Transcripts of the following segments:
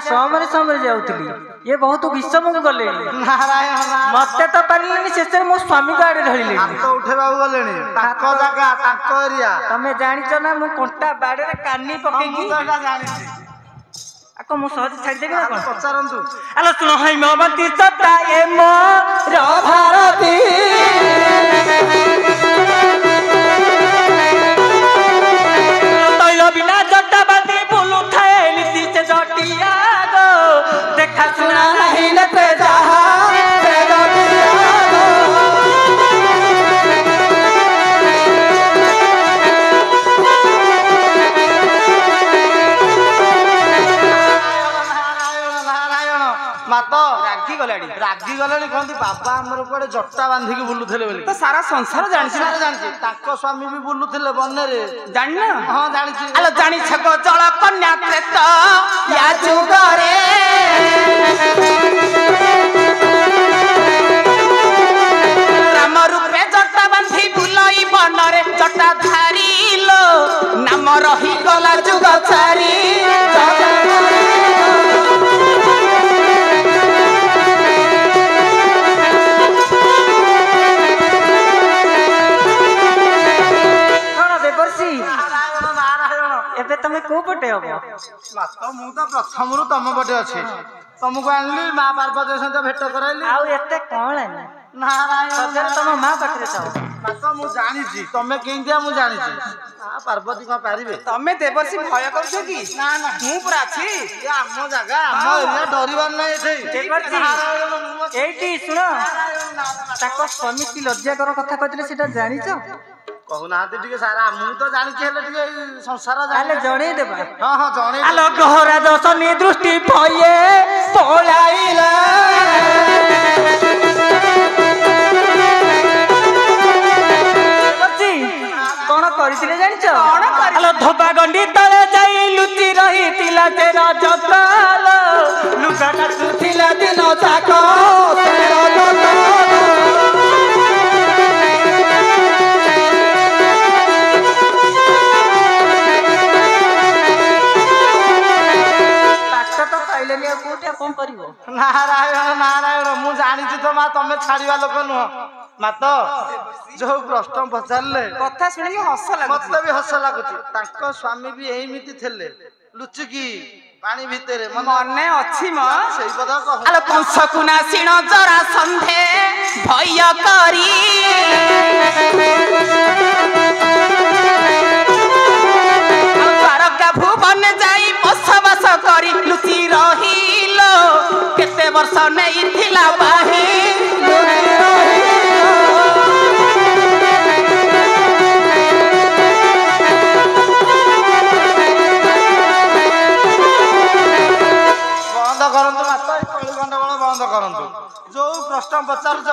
समरे समरे जाउतली ये बहुत विषम गले नारायण मते तो पानी शेषे मो स्वामी को आड़े धरिले हाथ उठेबा गलेनी ताको जागा ताको एरिया तमे जानिछ ना मु कंटा बाड़े रे कानी पकेकी जानिछि आको मु सहज छाडी देबे ना कोन पचारंतु आलो सुनो हैमवती सत्ता ए मोर भारती तैल बिना जट्टा बांधी बुलु थाए नीति से जटिया गो देखा सुना नहीं लेते जहा से जटिया गो मातो रागी गलानी कहती बाबा आमर कुआडे जट्टा बांधिकी बुलुथले बोली तो सारा संसार जानिछि ना जानिछि ताको स्वामी भी बुलुथले बन्ने रे जानि ना हां जानिछि आलो जानि छको जल कन्या प्रेत या जुगरे राम रूपे जट्टा बांधी बुलई बनरे जट्टा धारिलो नाम रही गला जुग चारी तमे को पटे हबो मातो मु तो प्रथम रु तम पटे अछि तुमको आनली मां पार्वती सहित भेट कराइली आउ एते कोन नारायण सजर तम मां पाखरे छौ मातो मु जानिछि तमे केंदिया मु जानिछि आ पार्वती को पारिबे तमे देवर्षि भय करछो की ना ना मु पूरा अछि ये आमो जगह आमो एरिया डरिबार नै एथै देवर्षि एठी सुनो ताको स्वामी की लज्जा कर कथा कहतिले सेटा जानिछो कहूनाहांती टिके सारा मु तो जानिछि हेले टिके संसार आले जणे देबा हां हां जणे आलो गहरा दशनी दृष्टि भये पळाइला बच्ची कोन करिथिले जानिछो आलो धोबा गंडी तळे जाई लुचि रहितिला तेरा जगाल लुगाटा सुथिला दिन जाको तेरा जगाल नारायण नारायण मु जानिछि तो मा तमे छाड़ीवा लोक नुह मातो जो प्रश्न पचारले कथा सुनि हस लागु मते भी हस लागुछि ताको स्वामी भी एमिति थेले लुचिकी पानी भितरे मने अछि म सेही कथा कह आलो कंसकुना सिण जरा संधे भय करी द्वारका भुवन जाई बसवास करी लुचि रहिलो केते वर्ष नै थिला बाहे लुचि रहिलो बंद करंतु माता कଳି गंडगोल बंद करंतु जो प्रश्न पचारछ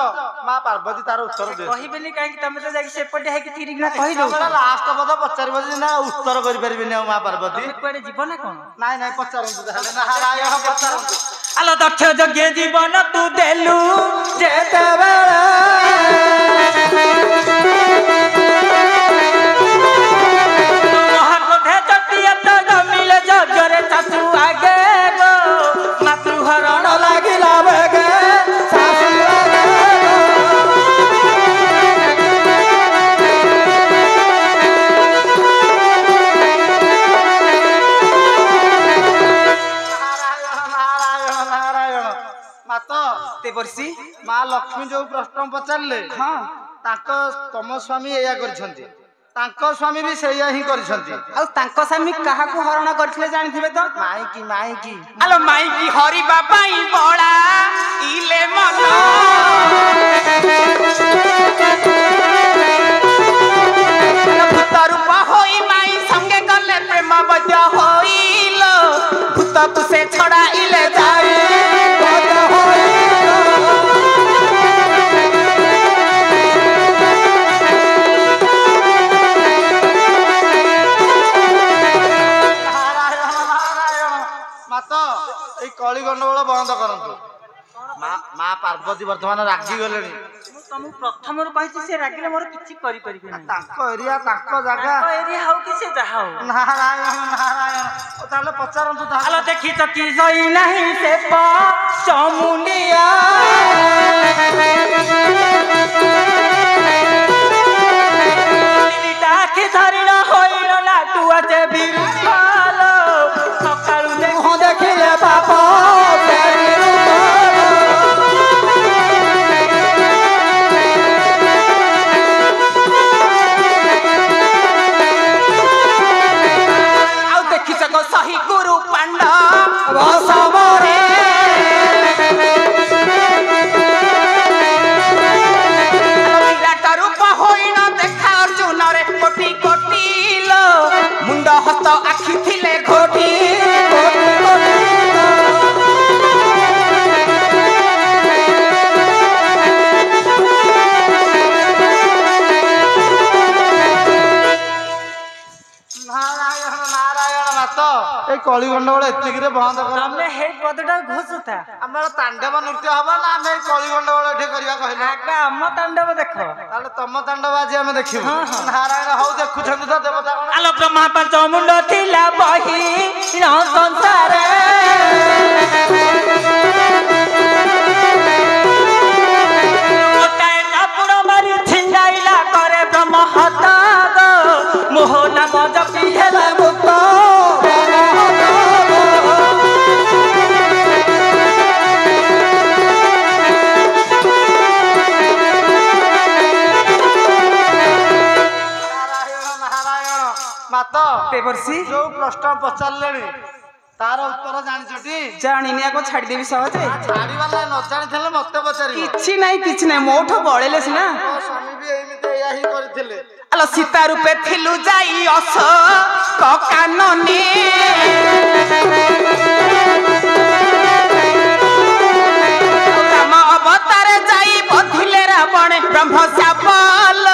मां पार्वती तार उत्तर दे कहिबेनी काहे कि तमे तो जाई सेपटे है कि थिरिना कहि दो लास्ट पद पचारबो जे ना उत्तर करि परिबिनी मां पार्वती कुआडे जीवन ना कोन नाइ नाइ पचारंतु ताले नारायण पचारंतु आलो दक्ष यज्ञ जीवन तू देलु जेते बेला महाक्रोधे चटिया तो जमिले जगरे सासु आगे गो मातृहरण लागिला बेगे सासु आगे वर्षी मां लक्ष्मी जो प्रश्न पचारले हाँ ताको तम स्वामी एया करछंती ताको स्वामी भी सेया ही करछंती आ ताको स्वामी काहा को हरण करथिले जानिथिबे तो माई की आलो माई की हरि बाबाई बड़ा इले मन भूत रूप होई माई संगे गले प्रेम बद्ध होइलो भूत कुसे छड़ा इले जाई बद्ध होइलो कली गंडगोल बंद करंतु मां पार्वती वर्तमान रागी गलेनी ତମକୁ ପ୍ରଥମରୁ କହିଛି ସେ ରାଗିଲେ ମୋର କିଛି କରିପାରିବେ ନାହିଁ। ତାଙ୍କ ଏରିଆ ତାଙ୍କ ଜାଗା ଏରିଆ ହଉ କି ସେ ଯାହା ହଉ। ନାରାୟଣ ନାରାୟଣ ତାହେଲେ ପଚାରନ୍ତୁ ତାହେଲେ ଦେଖିଛ କି ସହି ନାହିଁ ସେ ଚମୁଣ୍ଡିଆ ଆଖି ଧରିଣ ହୋଇନ ନାଟୁଆ ଯେ ବିରୁପାଲ ସକାଳୁ ମୁହଁ ଦେଖିଲେ ବାପ ଆଉ ଦେଖିଛ ଗୋ ସହି ଗୁରୁ ପାଣ୍ଡବ ସମରେ ବିରାଟ ରୂପ ହୋଇନ ଦେଖା ଅର୍ଜୁନରେ କୋଟି କୋଟି ଲୋ ମୁଣ୍ଡ ହସ୍ତ ଆଖି ଥିଲେ ଘୋଟି ନାରାୟଣ ନାରାୟଣ ନାଥ ଏଇ କଳି ଗଣ୍ଡଗୋଳ ଏତିକିରେ ବନ୍ଦ କର। ତମେ ହେଇ ପଦଟା ଘୋଷୁଥା। ଆମର ତାଣ୍ଡବ ନୃତ୍ୟ ହବ ନା ଆମେ ଏଇ କଳି ଗଣ୍ଡଗୋଳ ଏଠି କରିବା କହିଲେ? ଆଗ ଆମ ତାଣ୍ଡବ ଦେଖ। ତାହେଲେ ତମ ତାଣ୍ଡବ ଆଜି ଆମେ ଦେଖିବୁ। ନାରାୟଣ ହଉ ଦେଖୁଛନ୍ତି ତ ଦେବତା କଣ? ଆଲୋ ବ୍ରହ୍ମା ପାଞ୍ଚ ମୁଣ୍ଡ ଥିଲା ବହି ସଂସାରେ ଗୋଟାଏ ଚାପୁଡ ମାରି ଛିଣ୍ଡାଇଲା କରେ ବ୍ରହ୍ମ ହତା ମୋହ ନାମ ଜପି ହେଲା ମୁକ୍ତ ମାତ ଯୋଉ ପ୍ରଶ୍ନ ପଚାରିଲେଣି ତାର ଉତ୍ତର ଜାଣିଛଟି? ଜାଣିନି ଆଗ ଛାଡିଦେବି ସହଜେ। ଛାଡିବା ନାହିଁ, ନ ଜାଣିଥିଲେ ମତେ ପଚାରିବ। କିଛି ନାହିଁ ମୋଠୁ ବଳେଇଲେ ସିନା। ସ୍ୱାମୀ ବି ଏମିତି ଏଇଆ ହିଁ କରିଥିଲେ। ଆଲୋ ସୀତା ରୂପେ ଥିଲୁ ଯାଇ ଅଶୋକ କାନନେ ରାମ ଅବତାରେ ଯାଇ ବଧିଲେ ରାବଣେ ବ୍ରହ୍ମ ଶାବଲ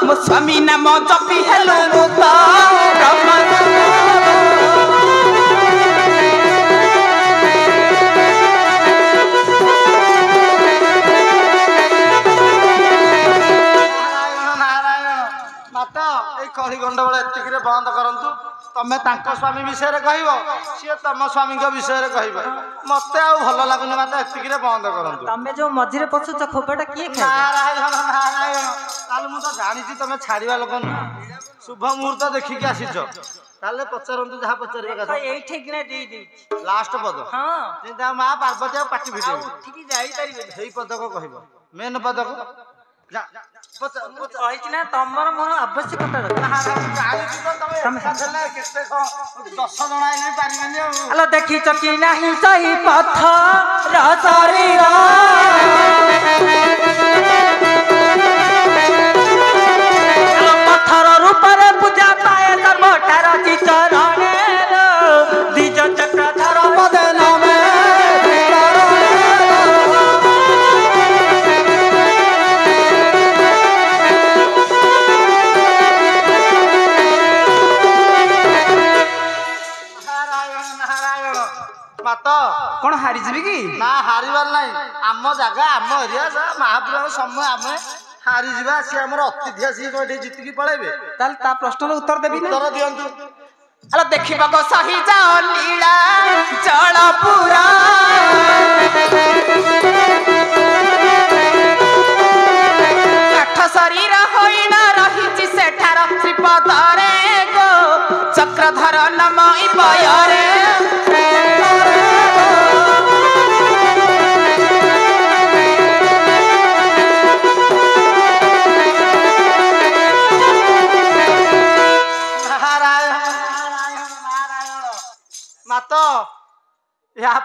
ମୋ ସ୍ୱାମୀ ନାମ ଜପି ହେଲୁ ମୁକ୍ତ ବ୍ରହ୍ମ କଳି ଗଣ୍ଡଗୋଳ ଏତିକିରେ ବନ୍ଦ କରନ୍ତୁ। ତମେ ତାଙ୍କ ସ୍ୱାମୀ ବିଷୟରେ କହିବ, ସିଏ ତମ ସ୍ୱାମୀଙ୍କ ବିଷୟରେ କହିବେ। ମତେ ଆଉ ଭଲ ଲାଗୁନି ମାତା, ଏତିକିରେ ବନ୍ଦ କରନ୍ତୁ। ତମେ ଯୋଉ ମଝିରେ ପଶୁଛ ଖୋବାଟା କିଏ ଖାଇବ? ନାରାୟଣ ନାରାୟଣ ତାହେଲେ ମୁଁ ତ ଜାଣିଛି ତମେ ଛାଡିବା ଲୋକ ନୁହଁ, ଶୁଭ ମୁହୂର୍ତ୍ତ ଦେଖିକି ଆସିଛ। ତାହେଲେ ପଚାରନ୍ତୁ ଯାହା ପଚାରିବା କଥା। ଏଇଠି କିନା ଦେଇଦେଇଛି ଲାଷ୍ଟ ପଦ। ହଁ ଯେମିତି ମା ପାର୍ବତୀ ଆଉ ପାଟି ଫିଟେଇବେ, ଉଠିକି ଯାଇପାରିବେନି। ସେଇ ପଦକ କହିବ, ମେନ୍ ପଦକ କହିଛି ନା ତମର ମୋର ଆବଶ୍ୟକତା ଆଲୋ ଦେଖିଛ କି ନାହିଁ ସେଇ ପଥର ଶରୀର ପଥର ରୂପରେ ପୂଜା ପାଏ ସର୍ବଠାର ଚିତରଣେ ଦ୍ୱିଜ ଚକ୍ରଧର ପଦେ ନମେ କଣ ହାରିଯିବି କି? ନା ହାରିବାର ନାହିଁ, ଆମ ଜାଗା ଆମ ଏରିଆ ମହାପୁରୁଷ ସମୟ ଆମେ ହାରିଯିବା। ସିଏ ଆମର ଅତିଥି ଆସିକି ଏଠି ଜିତିକି ପଳେଇବେ। ତାହେଲେ ତା ପ୍ରଶ୍ନର ଉତ୍ତର ଦେବି। ଉତ୍ତର ଦିଅନ୍ତୁ। ଆଲୋ ଦେଖିବ ଗୋ ସହିଜ ଲୀଳା ଜଳ ପୁରା କାଠ ଶରୀର ହୋଇନ ରହିଛି ସେଠାର ଶ୍ରୀପଦରେ ଗୋ ଚକ୍ରଧର ନମ ଇବୟରେ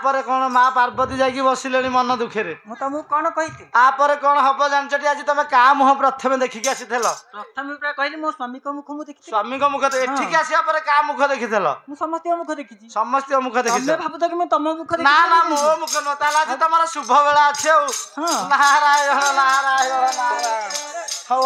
ପରେ କଣ ମା ପାର୍ବତୀ ଯାଇକି ବସିଲେଣି ମନ ଦୁଃଖରେ। ମୁଁ ତମକୁ କଣ କହିଥିଲି? ପରେ କଣ ହବ ଜାଣିଛଟି? ଆଜି ତମେ କା ମୁହଁ ପ୍ରଥମେ ଦେଖିକି ଆସିଥିଲ? ପ୍ରଥମେ ପୁରା କହିଲି ମୋ ସ୍ୱାମୀଙ୍କ ମୁଖ ମୁଁ ଦେଖିଥିଲି। ସ୍ୱାମୀଙ୍କ ମୁଖ ଏଠିକି ଆସିବା ପରେ କା ମୁଖ ଦେଖିଥିଲ? ମୁଁ ସମସ୍ତଙ୍କ ମୁଖ ଦେଖିଛି। ସମସ୍ତଙ୍କ ମୁଖ ଦେଖିଛ? ତମେ ଭାବୁଛ କି ମୁଁ ତମ ମୁଖ ଦେଖିଛି? ନା ନା ମୋ ମୁଖ ନୁହଁ। ତାହେଲେ ଆଜି ତମର ଶୁଭ ବେଳା ଅଛି ଆଉ। ନାରାୟଣ ନାରାୟଣ ନାରାୟଣ। ହଉ